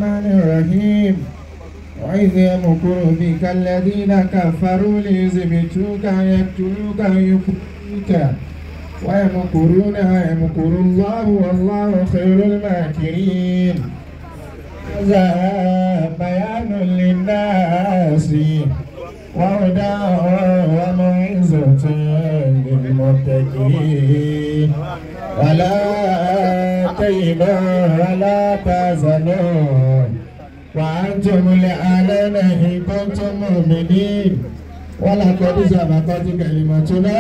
الرحمن الرحيم وإذ يمكر بك الذين كفروا ليثبتوك يقتلوك يخرجوك ويمكرون ويمكر الله والله خير الماكرين هذا بيان للناس وهدى وموعظة للمتقين ولا تهنوا ولا تحزنوا وأنتم الأعلون إن كنتم مؤمنين ولقد سبقت كلمتنا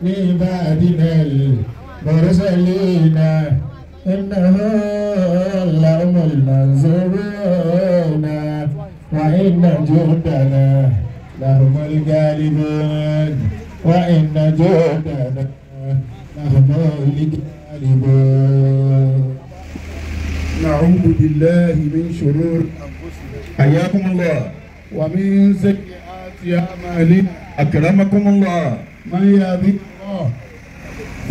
لعبادنا المرسلين إنهم لهم المنصورون وإن جندنا لهم الغالبون وإن جندنا لهم الغالبون. نعوذ بالله من شرور حياكم الله ومن سيئات أعمالنا. أكرمكم الله. من يهده الله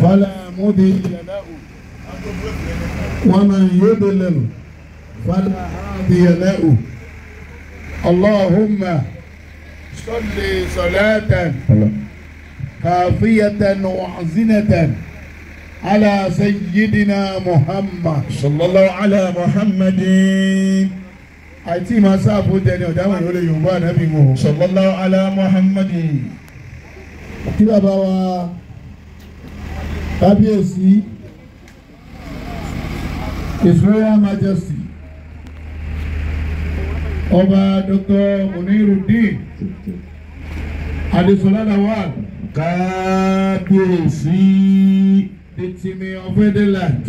فلا مضل له ومن يضلل فلا هادي له. اللهم صل صلاة كافية وحسنة على سيدنا محمد صلى الله على محمد. àti máa sáàbò jẹni ọ̀dáwọn ìwé yorùbá ànábì mọ̀. صلى الله على محمد. kí bàbá wa kábíyèsí His Royal Majesty ọba Dr. Muniruddin Adesola Lawal kábíyèsí. the Timi of Edeland.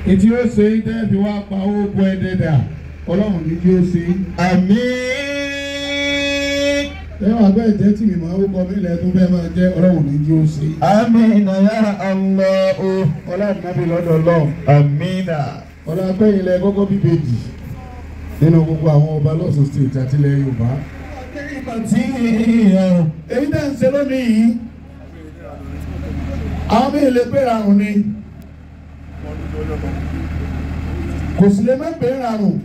Ìtí ó ṣe dẹ́bi wá pa owó bọ́ ẹ̀dẹ́dà ọlọ́run ní kí ó ṣe. àmín. Ẹ̀wọ̀n abẹ́ ìjẹ́ tì mí máa ń kọ́ mí ilẹ̀ tó fẹ́ máa jẹ́ ọlọ́run ní kí ó ṣe. àmín ya Allah. Ọlọ́run nábì lọ́dọ̀ ọlọ́run. àmín. Ọlọ́run akẹ́yìn ilẹ̀ kọ́kọ́ bíbejì nínú gbogbo àwọn ọba lọ́sùn state àti ilẹ̀ Yorùbá. Èyí dẹ́ ń ṣe lónìí yìí. Àwọn mí lè pé àrùn ni. Kò sì lè má bẹ̀rẹ̀ àrùn.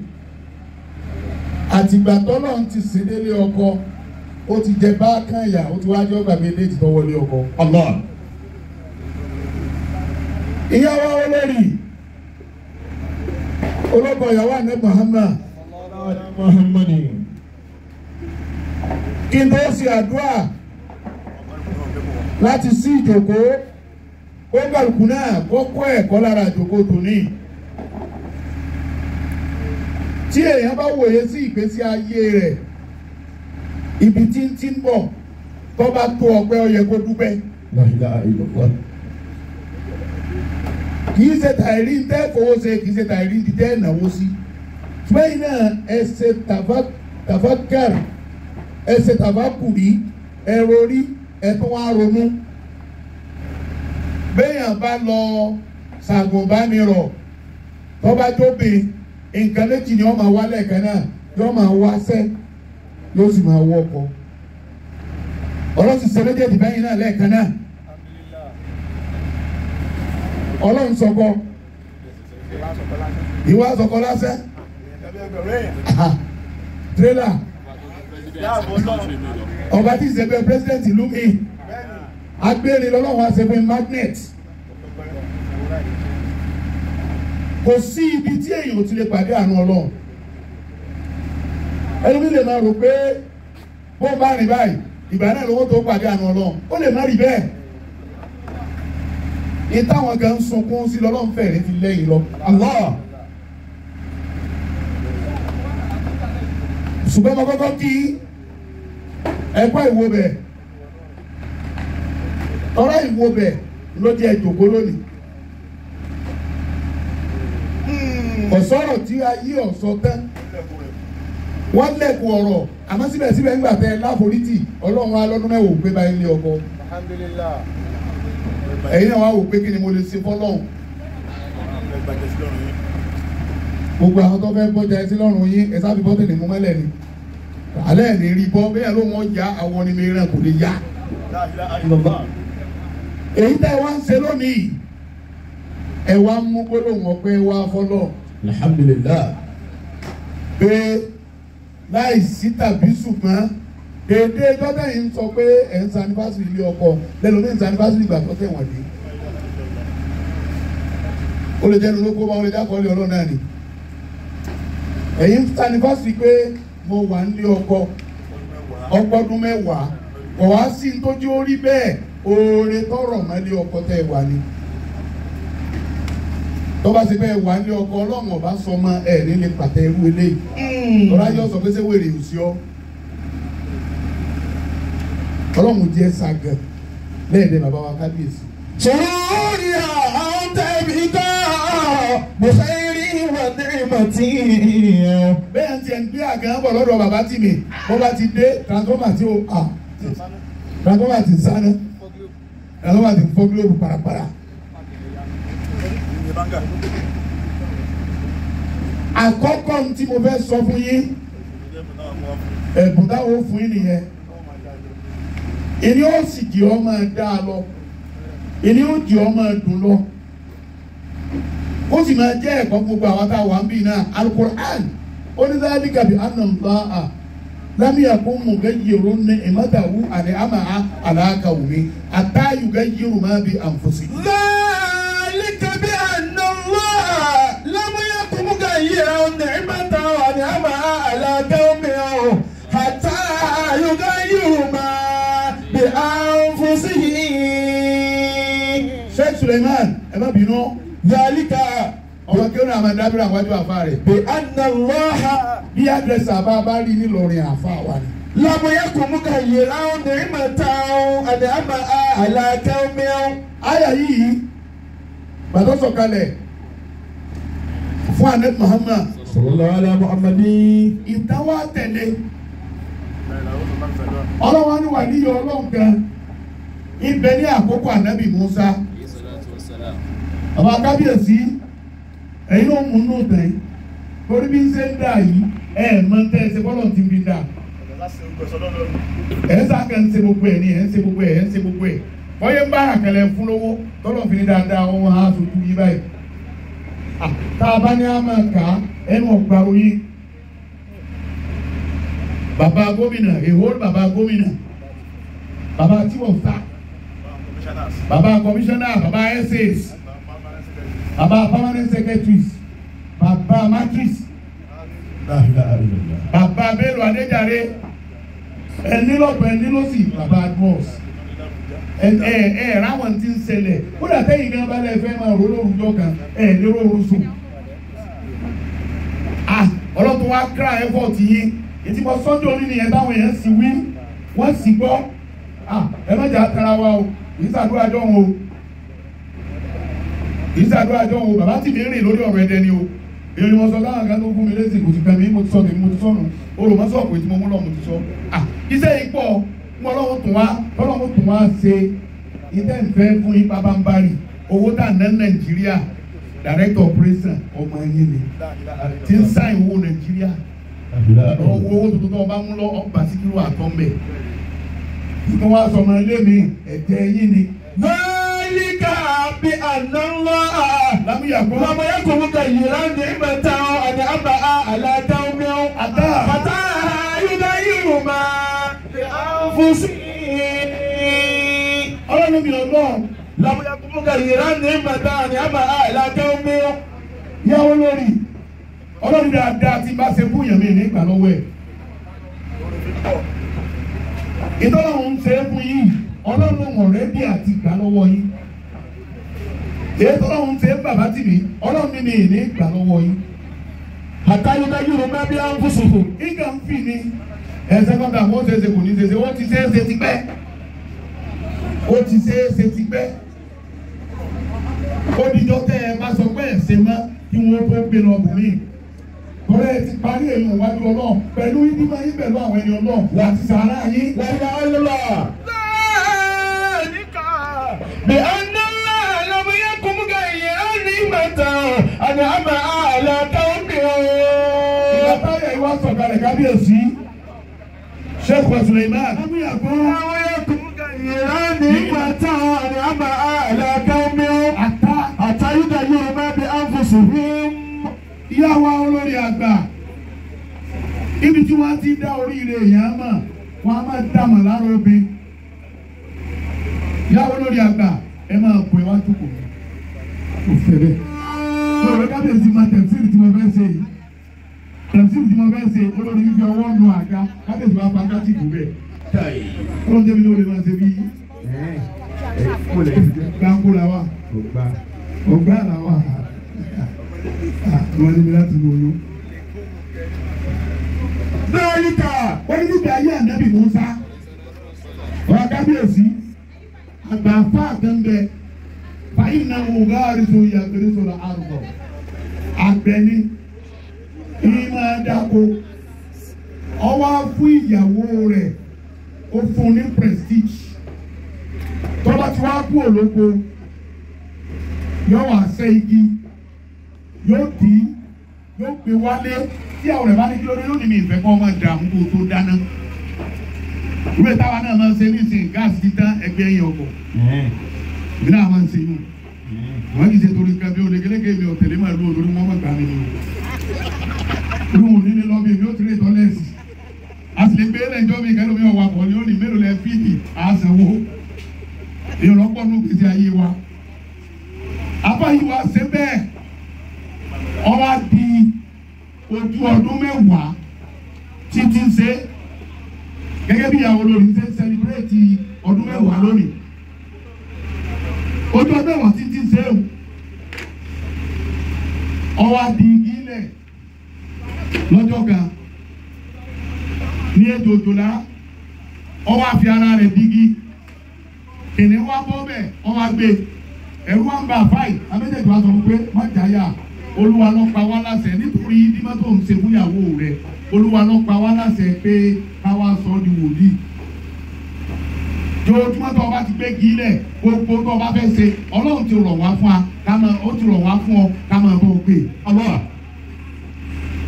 Àtìgbà tọ́lọ́run ti sìn délé ọkọ, ó ti jẹ bákan ìyá, ó ti wájú ọgbà mi léètì tó wọlé ọkọ. Allah. Ìyàwó olórí olóko ìyàwó àná Muhammad. Kí n tó ṣe àdúrà láti sí ìjókòó, ó gbàlùkù náà kó kọ́ ẹ̀kọ́ lára ìjókòó tòní. Tí èèyàn bá wòye sí ìgbésí ayé rẹ̀, ibi tí ń bọ̀, tó bá tó ọpẹ́ ó yẹ kó dúpẹ́. La ilaha illallah. Kìí ṣe tàìrí tẹ́ fowó ṣe, kìí ṣe tàìrí tẹ́ ìnáwó sí. Ṣùgbọ́n náà ẹ ṣe tàfákàrì, ẹ ṣe tàfákùrí, ẹ rorí, ẹ tún wá ronú. Béèyàn bá lọ ṣàgùnbánirọ̀ tó bá jóbe, nǹkan méjì ni wọ́n máa wá lẹ́ẹ̀kan náà, yóò máa wáṣẹ́, yóò sì máa wọ́kọ̀. Ọlọ́run ti ṣe méjèèjì báyìí náà lẹ́ẹ̀kan náà. Ọlọ́run sọkọ ìwà sọkọ lásán tírélà ọba tí ìṣẹ̀bẹ̀ president ìlú mi agbére lọ́lọ́run àṣẹ̀bẹ̀ magnet. Kò sí ibi tí èèyàn ò ti lè pàdé àánú Ọlọ́run. Ẹlòmí lè máa rò pé bó bá rìn báyìí ìgbà náà lówó tó pàdé àánú Ọlọ́run, ó lè má rí bẹ́ẹ̀. Ìtàwọn kan ń sunkún sí lọ́lọ́run fẹ̀rẹ̀ ti lẹ́yìn lọ. Allah. Ṣùgbọ́n mo kọ́kọ́ kí ẹ̀kọ́ ìwo bẹ̀. Ọ̀rọ̀ ìwo bẹ̀ ló jẹ́ ìjòkó lónìí. Ọ̀sọ́rọ̀ tí a yí ọ̀sọ́ tán. Wọ́n lẹ̀kùn ọ̀rọ̀ àmọ́ síbẹ̀síbẹ̀ ń gbà tẹ láforítì Ọlọ́run alọ́dún mẹ́wàá ò gbé bá ilé ọkọ. Alhamdulillah. Ẹ̀yin náà wá wò pé kí ni mo lè ṣe fọ́lọ́run. Gbogbo àwọn tó fẹ́ bọ́jà ẹsẹ̀ lọ́rùn yín ẹ sábì bọ́tẹ̀ ní mú mẹ́lẹ̀ ni. Alẹ́ ní rí bọ́ bẹ́ẹ̀ ló wọ́n ya àwọn ni mìíràn kò lè yá. Èyí tẹ́ wá ń ṣe lónìí ẹ wá mú gbólóhùn ọpẹ́ wá fọ́lọ́ alhamdulillah pé láì sí tàbí ṣùgbọ́n dédé gbọ́dọ̀ yìí ń sọ pé ẹ̀ ń sanifásitì ilé ọkọ lẹ́nu ní sanifásitì ìgbà tó tẹ̀wọ̀n dé ó lè jẹ́nu ló kó bá ó lè dákọ̀ ọ́lẹ́ ọlọ́run náà ni ẹ̀yin sanifásitì pé mo wà nílé ọkọ ọgbọ́dún 10 kò wá sí tójú orí bẹ́ẹ̀ oore tọrọ mọ́lé ọkọ tẹ́ wà ní tó bá ṣe bẹ́ẹ̀ wà nílé ọkọ ọlọ́run ọba sọ ọmọ ẹ̀ nílé pàtẹ irú eléyìí tọ́lá yóò sọ pé ṣé wèrè ò sí ọ ọlọ́run jẹ́ sàgẹ̀ lẹ́ẹ̀dẹ̀ bàbá wa kábíyèsí. sọ̀rọ̀ àwọn tẹ̀mí kọ́ bùsẹ̀rì wà ní ìmọ̀tì. bẹ́ẹ̀ ń tiẹ̀ ń gbé àgàn bọ̀ lọ́dọ̀ bàbá tì mí bó bá ti dé transformer tí ó transformer ti sáná transformer ti fọ́ gílóòbù parapara. àkọ́kọ́ tí mo fẹ́ sọ fún yín ẹ̀bùn táwọn fún yín nìyẹn ìní ó sì di ọmọ dá lọ ìní ó di ọmọ dùn lọ ó sì máa jẹ́ ẹ̀kọ́ gbogbo àwọn táwọn ń bì náà Al-Qur'an ó ní dhalika bi anna Allaha lam yakun mughayyiran ni'matahu an'amaha ala qawmin hatta yughayyiru ma bi anfusihim. dhalika bi anna Allaha lam yakun mughayyiran ni'matahu an'amaha ala qawmin hatta yughayyiru ma bi anfusihim. Sheikh Suleiman ẹ má bínú. dhalika ọmọ kí ó ní àwọn dábìrì àwájú àfa rẹ̀. bi anna Allaha bí àdírẹ́sì àbá bá rí nílọrin àfa wa ni. lam yakun mughayyiran ni'matahu an'amaha ala qawmin. àyà yìí bàtọ́ sọ̀kalẹ̀ fún Ànábì Muhammad sallallahu ala Muhammadin. ìtawà tẹ̀lé ọlọ́wọ́ ni wà níyọ ọlọ́run kan ibẹ̀ ní àkókò Ànábì Musa àwọn akábíyèsí ẹ̀yin ló mú nù tẹ̀ torí bí ń ṣe ń dà yìí mọ tẹ́ ẹ ṣe bọ́lọ̀ ti fi dà sáà ń ṣe gbogbo ẹ̀ ní ń ṣe gbogbo ẹ̀ ń ṣe gbogbo ẹ̀ wọ́n yẹ ń bá àkẹlẹ̀ fún lówó tọ́lọ̀ fi ní dáadáa wọn á sojú yí báyìí tá a bá ní a máa kà á ẹnu ọ̀gbà oyin bàbá gómìnà èhó bàbá gómìnà bàbá chief of staff bàbá commissioner bàbá essays bàbá permanent secretaries bàbá matrix bàbá Bello Adéjàre ẹnilọ́pọ̀ ẹnilọ́sì bàbá admos ráwọn tí ń ṣẹlẹ̀ kódà tẹ́yìn gan bá lẹ́ fẹ́ máa rò lórúkọ kan lérò oorun sùn ọlọ́tún wá kíra effort yín ètí mo sọ́jọ́ orí nìyẹn táwọn èèyàn sì wí wọ́n sì gbọ́ ẹ má jà tara wa o ìsàdúrà jọ wọn o ìsàdúrà jọ wọn o bàbá tì mí rìn lórí ọ̀rọ̀ ẹ̀dẹ̀ ni o èyí ni mo sọ láwọn kan tó fún mi lẹ́sìn kò sì kàn mí mo ti sọ tèmi mo ti sọnù olùmọ́sọ̀ pé tí mo mú lọ mo ti sọ iṣẹ́ yìí pọ̀ mo lọ́wọ́ tún wá ṣe ìtẹ́ ìfẹ́ fún yín pabambari owó dà ná Nàìjíríà director operation ọmọ yín ni tí ń sáìn owó Nàìjíríà owó tuntun tó ọba mú lọ ọgbà síkírù àtọ́mbẹ̀ ìtàn wa sọmọ ilé mi ẹ̀jẹ̀ yín ni. dhalika bi anna Allaha lam yakun mughayyiran ni'matahu an'amaha ala qawmin hatta yughayyiru ma bi anfusihim. ọlọ́run mi ọlọ́run lam yakun mughayyiran ni'matahu an'amaha ala qawmin. yàwó lórí ọlọ́run dáadáa tí bá ṣe fún yàn mí nígbà lọ́wọ́ ẹ̀ ìtọ́lọ́run ń ṣe é fún yín ọlọ́run ọ̀rẹ́ bí àti gbà lọ́wọ́ yín èyí tọ́lọ́run ń ṣe é bàbá tì mí ọlọ́run ní mi ní gbà lọ́wọ́ yín hatta yughayyiru ma bi anfusihim. ìgbà ń fi ni ẹ̀sẹ̀ kọ́ńtà wọ́n ṣe é ṣe kò ní ṣe é ṣe wọ́n ti ṣe é ṣe ti pẹ́ ó ti ṣe é ṣe ti pẹ́ ó díjọ́ tẹ́ ẹ bá sọ pé ẹ̀ ṣe mọ́ kí wọ́n tó gbé lọ bùnmí. Ọ̀rẹ́ ti parí èlò ìwájú ọlọ́run pẹ̀lú ìdímọ̀ yín pẹ̀lú àwọn ẹni ọlọ́run láti sàárà yín. láyé ọlọ́lá. dhalika bi anna Allaha lam yakun mughayyiran ni'matahu an'amaha ala qawmin. ìgbà táyà ìwà sọ̀kalẹ̀ kábíyèsí Sheikh Suleiman. lam yakun mughayyiran ni'matahu an'amaha ala qawmin hatta yughayyiru ìyá wa olórí àgbà ibi tí wọ́n ti dá oríire èèyàn mọ̀ wọ́n á máa dàmọ̀ lára obìnrin ìyá wa olórí àgbà ẹ máa pè wá jókòó kò fẹ́ bẹ́ẹ̀ sọ̀rọ̀ kábíyèsí máa tẹ̀síìrì tí mo fẹ́ ṣe yìí tẹ̀síìrì tí mo fẹ́ ṣe olórí fífi ọwọ́ nu àga kábíyèsí máa fa ká tìkú bẹ́ẹ̀ olórí débi ló lè máa ṣe bí gbàǹkó la wa ọgbà la wa wọ́n ní mi láti mú oyún. Bẹ́ẹ̀ni wọ́n ní níbi ayé ànábì Mùsá ọ̀rọ̀ kábíyèsí àgbà afá àtẹ̀ǹbẹ̀ fàyín náà wò gáàrí tó yà kéré sọ̀rọ̀ àrùbọ̀ àgbẹ̀ni ìmọ̀ dáko ọwọ́ fún ìyàwó rẹ̀ ó fún ní prestige tọ́lá tí wàá kú òlóko yóò wá sẹ́ igi yóò dì í yóò gbé wálé tí àwọn rẹ̀ bá ní kí ló dé yóò ní mi ìfẹ́ kọ́ ọmọ ìdààmú kó tó dáná ìwé táwa náà máa ń ṣe nísìnyí gáàsì títà ẹgbẹ́ yẹn ọkọ̀ ìbí náà máa ń ṣe yún wọ́n kì í ṣe torí nǹkan bí olè kélékè mi ò tẹ̀lé máa lu olórí wọn máa gbà mí ni o olú wọn nílé lọ́bí mi ó ti lè tọ́ lẹ́sì a sì lè gbé lẹ́jọ́ mi kẹ́lómi ọ̀wà pọ̀ ní ó ní mélòó lẹ́ fíìdì àṣẹwó èèyàn lọ́pọ̀ ní òkè sí ayé wa abáyé wa ṣe bẹ́ẹ̀ ọba di ojú ọdún mẹ́wàá títí ṣe gẹ́gẹ́ bí ìyàwó lórí ṣe ń sẹlẹ̀bírẹ́tì ọdún mẹ́wàá lónìí ojú ọdún mẹ́wàá títí ṣe ọba di igi ilẹ̀ lọ́jọ́ kan ní ètò òjòlá ọba fi ara rẹ̀ digi kìnìún wa bọ́ bẹ́ẹ̀ ọba gbé ẹ̀rú wa ń bá àfáì abẹ́jẹ̀dù wa sọ fún pé má jáyà olúwa ló pa wá láṣẹ nítorí bímọ tó ń ṣe fúnyàwó rẹ̀ olúwa ló pa wá láṣẹ pé káwá sọ di wòlíì jojúmọ́ tó o bá ti gbé kí ilẹ̀ gbogbo tó o bá fẹ́ ṣe ọlọ́run ti rọ̀ wá fún wa kámọ́ ó ti rọ̀ wá fún ọ kámọ́ bó o gbé ọlọ́wà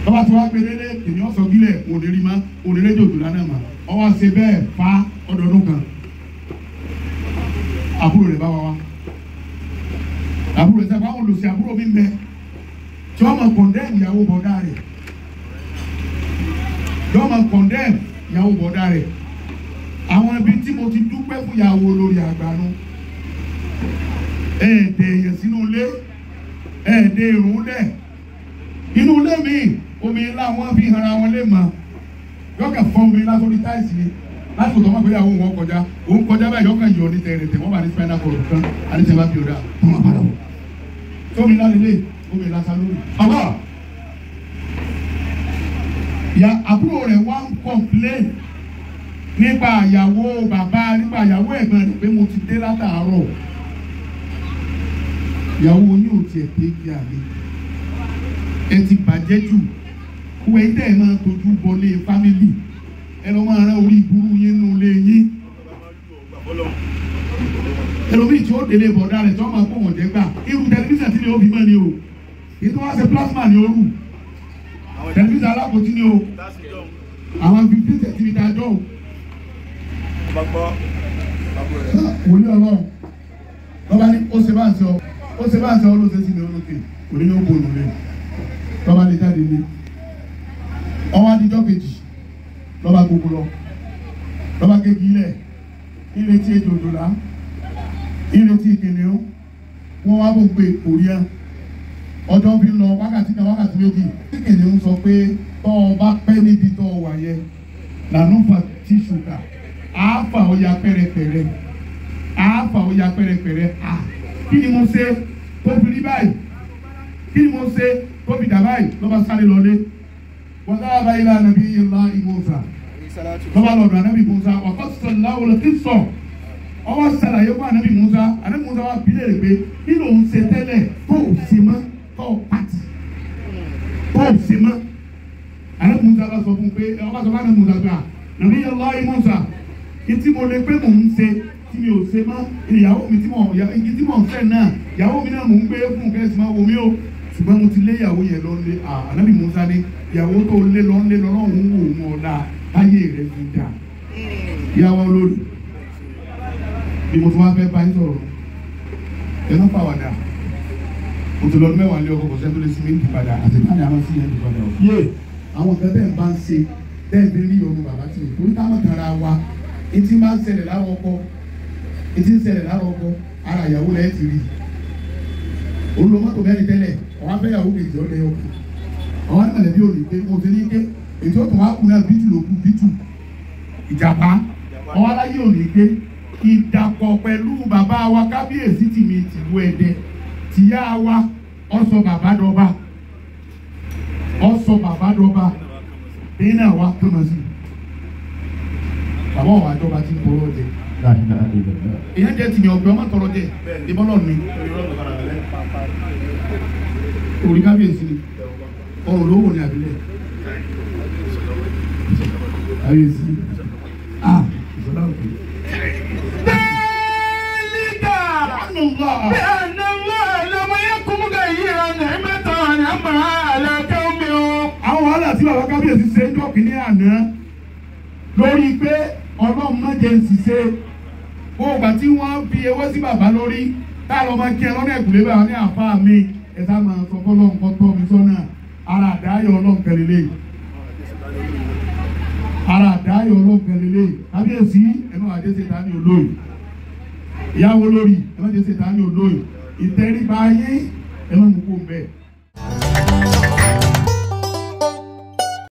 tọ́ba tí wàá gbé délé kìnìún sọ gílẹ̀ òdìrí ma òdìrí jòjò lánàá ma ọwọ́ ṣe bẹ́ẹ̀ fa ọdọọdún kan àbúrò rẹ̀ bá wa wá àbúrò rẹ̀ sábà wọn lò sí àbúrò mi mẹ́ tí wọ́n máa kọ̀ndẹ́ẹ̀mù ìyàwó bọ̀dá rẹ̀ tí wọ́n máa kọ̀ndẹ́ẹ̀mù ìyàwó bọ̀dá rẹ̀ àwọn ibi tí mo ti dúpẹ́ fún ìyàwó lórí àgbàánu ẹ̀ẹ́dẹ̀ èèyàn sínú ilé ẹ̀ẹ́dẹ̀ èrún lẹ̀ inú ilé mi omi ńlá wọn fi hàn àwọn ilé mọ́ yọkà fọ́ omi ńlá sórí táìsì ni láti kò tó má gbéyàwó wọn kọjá òun kọjá báyìí yọkà yọ ní tẹ̀rẹ̀tẹ̀ wọ́n bá ní spinal cord kan àdìsẹ́ bá fi ọ̀dà tó máa padà wọ̀ tómi ńlá lélẹ̀ omi ńlá sá lórí. ọ̀bọ̀ ya àbúrò rẹ̀ wá ń complain nípa àyàwó bàbá nípa àyàwó ẹ̀gbọ́n rẹ̀ pé mo ti dé látàárọ̀ ìyàwó yín ò tiẹ̀ dé kí àlè ẹ ti bàjẹ́ jù wọ́n ẹ̀ tẹ́ ẹ máa tójú bọlé fámìlì ẹ lọ́ máa rán orí burú yín nù lé yín ẹlòmíì tí ó délé bọ̀dá rẹ̀ tí wọ́n máa kó wọ́n jẹ́ gbà irú tẹlifíṣàn tí ni ó fi mọ́ ni o èyí tó wá ṣe plasma ni ó rù tẹlifíṣàn alákòótí ni o àwọn 15 centimeter àjọ o. wòlíì ọlọ́run lọ́ba ní ó ṣe bá ń sọ olóṣèlú sí ni olóṣèlú kò ní yóò bóòlù rẹ̀ lọ́ba lè jáde ní ọwọ́ adijọ́ kejì lọ́ba gbogbo lọ lọ́ba kéjì ilẹ̀ ìrètí ètò òjòlá ìrètí kìnìún wọ́n wá bó gbé kòríà ọjọ́ fi lọ wákàtí kan wákàtí méjì tí kìnìún sọ pé tọ́ ọ bá pẹ́ níbi tọ́ ọ wà yẹ lànà fà tí ṣùkà àáfà ọ̀ya pẹ́rẹpẹ̀rẹ àáfà ọ̀ya pẹ́rẹpẹ̀rẹ à kí ni mo ṣe tó fi rí báyìí kí ni mo ṣe tó fi dà báyìí lọ́ba sáré lọlé wọ́n dára báyìí lánàá bí ilá ìmọ̀ọ́sà lọ́ba lọ́dọ̀ ànábì Mùsá wà kọ́ sọ̀rọ̀ láwùlọ̀ kí sọ̀ ọwọ́ sàlàyé fún ànábì Mùsá wà bílẹ̀ rẹ̀ pé kí ló ń ṣe tẹ́lẹ̀ tó ò ṣe mọ́ tó ò pàtì tó ò ṣe mọ́ ànábì Mùsá bá sọ fún pé ọba sọ fún ànábì Mùsá pé nàbí ilá ìmọ̀ọ́sà ìtí mo lè pé mò ń ṣe tí mi ò ṣe mọ́ ìyàwó mi tí mò ń fẹ́ náà ìyàwó mi náà mò ń gbé fún kẹ́sì máa wò mí o ṣùgbọ́n mo ti lé ìyàwó yẹn lọ lé ànábì Mùsá ní ìyàwó tó lé lọ lọ́rùn wò mọ́ ọ̀la táyé rẹ̀ fi dà ìyàwó lórí bí mo tún wá fẹ́ bá yín sọ̀rọ̀ ẹ má pàwàdà o ti lọ ọdún mẹ́wàá lé ọkọ̀ kọ̀ọ̀sẹ́ tó lè sí méjì padà àti báyìí àwọn sí yẹn ti padà o. yé àwọn kan tẹ̀ ń bá ń ṣe tẹ̀ ń fi rí ọmọ bàbá tí o ní táwọn kan ra wa etí máa ń ṣẹlẹ̀ lára ọkọ etí ń ṣẹlẹ̀ lára ọkọ ara ìyàwó rẹ̀ ti rí olùmọ́tò mẹ́rin tẹ́lẹ̀ ọ̀wá fẹ́yàwó kejì ọ̀lẹ́ ọkọ̀ ọ̀wá nílẹ̀ bí òní pé mo ti ní ké ètò ọ̀tún wa kú náà bítù ló kú bítù ìjàpá ọ̀wá láyé òní pé ìdàpọ̀ pẹ̀lú bàbá wa kábíyèsí tìmí tìlú Ẹdẹ tìyá wa ọ̀sọ bàbá dọba bẹ́ẹ̀ náà wá kọ́nà sí bàbá wa dọba tí ń kọ́ ọ́ jẹ èyàn jẹ tìmí ọgbẹ ọmọ tọrọ jẹ ìbọlọ mi orí kábíyèsí ni ọrùn lówó ni àbílẹ̀ kábíyèsí ìṣọlá òkè. بأن الله لم يكن غير نعمة أنعمها على قوم. àwọn wàhálà tí bàbá kábíyèsí ṣe ń dọ́kì ní àná lórí pé ọlọ́run má jẹ́ ń ṣiṣẹ́ gbogbo àti wọ́n fi ewé sí bàbá lórí táàlọ́ máa kí ẹ lọ́nà ìkùlé bá wọn ní àfáà mi ẹ sá máa sọ fọ́lọ́ nǹkan tọ́ mi sọ́nà ara àdáyọ̀ ọlọ́run kẹlẹ́lẹ́ kábíyèsí ẹ má wàá dé ṣe tání olóyè ìyàwó lórí ẹ má dé ṣe tání olóyè ìtẹríba yín ẹ má mú kó bẹ́ẹ̀